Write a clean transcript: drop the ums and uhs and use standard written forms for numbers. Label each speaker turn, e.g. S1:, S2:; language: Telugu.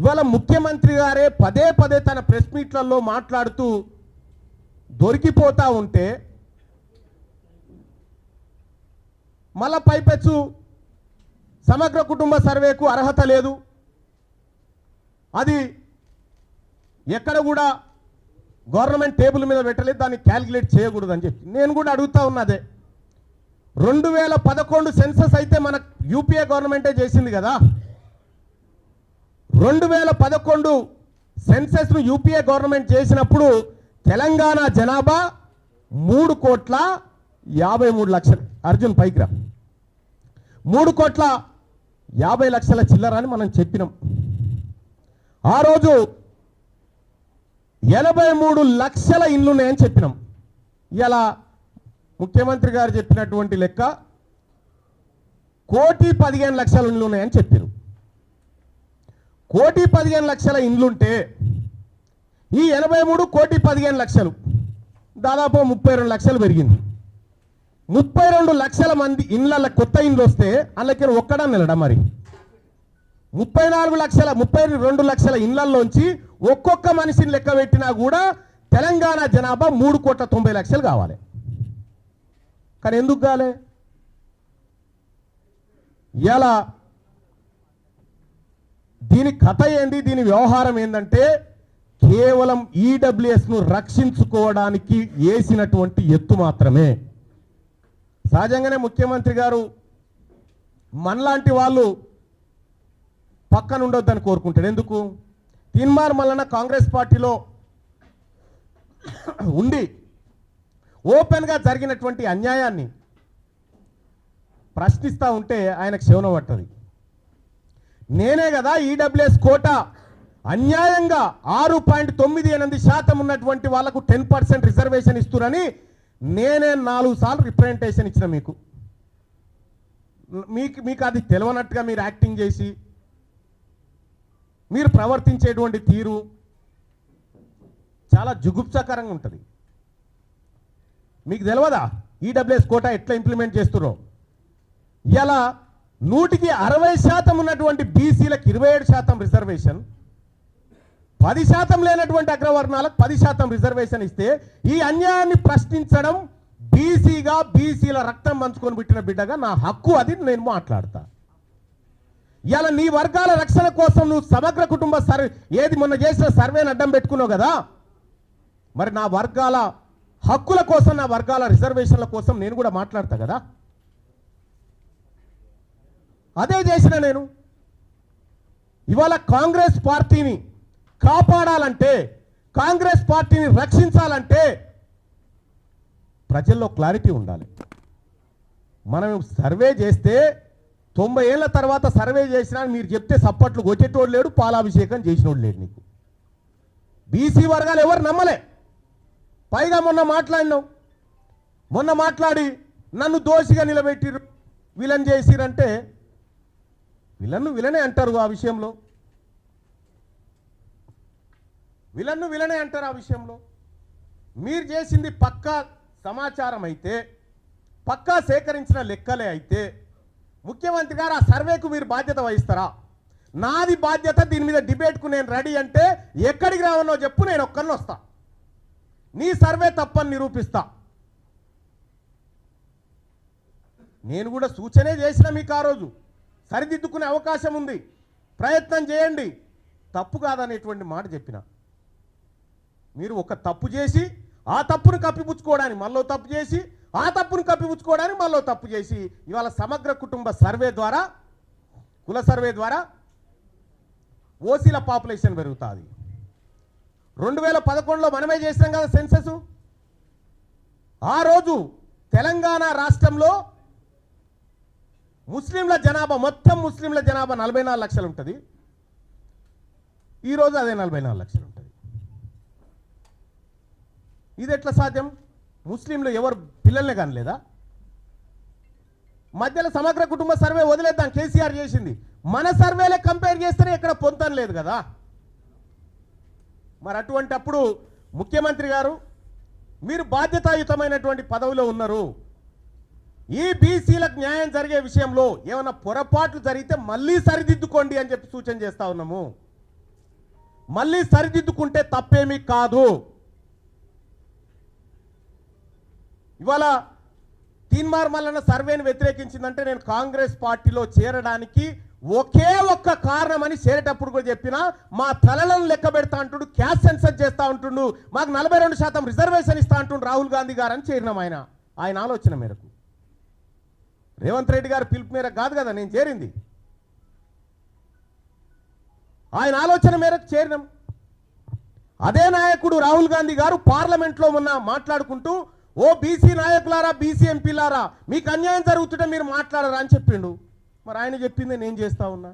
S1: ఇవాళ ముఖ్యమంత్రి గారే పదే పదే తన ప్రెస్ మీట్లలో మాట్లాడుతూ దొరికిపోతా ఉంటే మళ్ళా పైపెచ్చు సమగ్ర కుటుంబ సర్వేకు అర్హత లేదు, అది ఎక్కడ కూడా గవర్నమెంట్ టేబుల్ మీద పెట్టలేదు, దాన్ని క్యాలిక్యులేట్ చేయకూడదు అని చెప్పి నేను కూడా అడుగుతా ఉన్నదే. 2011 సెన్సస్ అయితే మన యూపీఏ గవర్నమెంటే చేసింది కదా. 2011 సెన్సస్ను యూపీఏ గవర్నమెంట్ చేసినప్పుడు తెలంగాణ జనాభా 3,53,00,000. అర్జున్ పైకి రా. 3,50,00,000 చిల్లర అని మనం చెప్పినాం. ఆ రోజు 83 లక్షల ఇండ్లు ఉన్నాయని చెప్పినాం. ఇలా ముఖ్యమంత్రి గారు చెప్పినటువంటి లెక్క 1,15,00,000 ఇండ్లు ఉన్నాయని చెప్పారు. 1,15,00,000 ఇండ్లుంటే ఈ 83 1,15,00,000 దాదాపు 32 లక్షలు పెరిగింది. 32 లక్షల మంది ఇండ్ల కొత్త ఇండ్లు వస్తే అందులోకి ఒక్కడా నిలడా మరి 32 లక్షల ఇండ్లలోంచి ఒక్కొక్క మనిషిని లెక్క పెట్టినా కూడా తెలంగాణ జనాభా 3,90,00,000 కావాలి. కానీ ఎందుకు కాలే? ఇలా దీని కథ ఏంది, దీని వ్యవహారం ఏంటంటే కేవలం ఈడబ్ల్యూఎస్ను రక్షించుకోవడానికి వేసినటువంటి ఎత్తు మాత్రమే. సహజంగానే ముఖ్యమంత్రి గారు మనలాంటి వాళ్ళు పక్కన ఉండొద్దని కోరుకుంటాడు. ఎందుకు? తీన్మార్ మల్లన్న కాంగ్రెస్ పార్టీలో ఉండి ఓపెన్గా జరిగినటువంటి అన్యాయాన్ని ప్రశ్నిస్తూ ఉంటే ఆయనకు శవనం పట్టది. నేనే కదా ఈడబ్ల్యూఎస్ కోటా అన్యాయంగా 6.98% ఉన్నటువంటి వాళ్లకు 10% రిజర్వేషన్ ఇస్తున్నారని నేనే 4 సార్లు రిప్రజెంటేషన్ ఇచ్చిన. మీకు అది తెలియనట్టుగా మీరు యాక్టింగ్ చేసి మీరు ప్రవర్తించేటువంటి తీరు చాలా జుగుప్సాకరంగా ఉంటుంది. మీకు తెలియదా ఈడబ్ల్యూఎస్ కోటా ఎట్లా ఇంప్లిమెంట్ చేస్తున్నారో? ఇలా 100% ఉన్నటువంటి బీసీలకు 27% రిజర్వేషన్, 10% లేనటువంటి అగ్రవర్ణాలకు 10% రిజర్వేషన్ ఇస్తే ఈ అన్యాయాన్ని ప్రశ్నించడం బీసీగా, బీసీల రక్తం పంచుకొని పుట్టిన బిడ్డగా నా హక్కు, అది నేను మాట్లాడతా. ఇలా నీ వర్గాల రక్షణ కోసం నువ్వు సమగ్ర కుటుంబ సర్వే ఏది మొన్న చేసిన సర్వేని అడ్డం పెట్టుకున్నావు కదా, మరి నా వర్గాల హక్కుల కోసం, నా వర్గాల రిజర్వేషన్ల కోసం నేను కూడా మాట్లాడతా కదా. అదే చేసిన నేను. ఇవాళ కాంగ్రెస్ పార్టీని కాపాడాలంటే, కాంగ్రెస్ పార్టీని రక్షించాలంటే ప్రజల్లో క్లారిటీ ఉండాలి. మనం సర్వే చేస్తే 90 ఏళ్ల తర్వాత సర్వే చేసినా మీరు చెప్తే సప్పట్లు కొట్టేటోడు లేడు, పాలాభిషేకం చేసినోడు లేడు. నీకు బీసీ వర్గాలు ఎవరు నమ్మలే. పైగా మొన్న మాట్లాడి నన్ను దోషిగా నిలబెట్టిరు, విలన్ చేసిరంటే విలనే అంటారు. ఆ విషయంలో విలనే అంటారు. ఆ విషయంలో మీరు చేసింది పక్కా సమాచారం అయితే, పక్కా సేకరించిన లెక్కలే అయితే ముఖ్యమంత్రి గారు ఆ సర్వేకు మీరు బాధ్యత వహిస్తారా? నాది బాధ్యత, దీని మీద డిబేట్కు నేను రెడీ అంటే ఎక్కడికి రావనో చెప్పు, నేను ఒక్కరిని వస్తా, నీ సర్వే తప్పని నిరూపిస్తా. నేను కూడా సూచనే చేసిన మీకు, ఆ రోజు సరిదిద్దుకునే అవకాశం ఉంది, ప్రయత్నం చేయండి, తప్పు కాదనేటువంటి మాట చెప్పిన. మీరు ఒక తప్పు చేసి ఆ తప్పును కప్పిపుచ్చుకోవడానికి మళ్ళీ తప్పు చేసి, ఆ తప్పును కప్పిపుచ్చుకోవడానికి మళ్ళీ తప్పు చేసి ఇవాళ సమగ్ర కుటుంబ సర్వే ద్వారా, కుల సర్వే ద్వారా ఓసీల పాపులేషన్ పెరుగుతుంది. 2011లో మనమే చేసినాం కదా సెన్సస్. ఆ రోజు తెలంగాణ రాష్ట్రంలో ముస్లింల జనాభా, మొత్తం ముస్లింల జనాభా 44 లక్షలు ఉంటుంది. ఈరోజు అదే 44 లక్షలు ఉంటుంది. ఇది ఎట్లా సాధ్యం? ముస్లింలు ఎవరు పిల్లల్ని కనలేదా? మధ్యలో సమగ్ర కుటుంబ సర్వే వదిలేద్దాం, కేసీఆర్ చేసింది. మన సర్వేలే కంపేర్ చేస్తేనే ఎక్కడ పొంతం లేదు కదా. మరి అటువంటప్పుడు ముఖ్యమంత్రి గారు మీరు బాధ్యతాయుతమైనటువంటి పదవిలో ఉన్నారు. ఈ బీసీలకు న్యాయం జరిగే విషయంలో ఏమైనా పొరపాట్లు జరిగితే మళ్ళీ సరిదిద్దుకోండి అని చెప్పి సూచన చేస్తా ఉన్నాము. మళ్ళీ సరిదిద్దుకుంటే తప్పేమీ కాదు. ఇవాళ తీన్మార్ మల్లన్న సర్వేని వ్యతిరేకించిందంటే నేను కాంగ్రెస్ పార్టీలో చేరడానికి ఒకే ఒక్క కారణం అని చేరేటప్పుడు కూడా చెప్పినా, మా తలలను లెక్క పెడతా అంటుండు, క్యాస్ట్ సెన్సస్ చేస్తా ఉంటుండు, మాకు 42% రిజర్వేషన్ ఇస్తా అంటుండు రాహుల్ గాంధీ గారు అని చేరినాం. ఆయన ఆలోచన మేరకు, రేవంత్ రెడ్డి గారి పిలుపు మేరకు కాదు కదా నేను చేరింది, ఆయన ఆలోచన మేరకు చేరినాం. అదే నాయకుడు రాహుల్ గాంధీ గారు పార్లమెంట్లో మొన్న మాట్లాడుకుంటూ, ఓ బీసీ నాయకులారా, బీసీ ఎంపీలారా, మీకు అన్యాయం జరుగుతుంటే మీరు మాట్లాడరా అని చెప్పిండు. మరి ఆయన చెప్పిందే నేను చేస్తా ఉన్నా.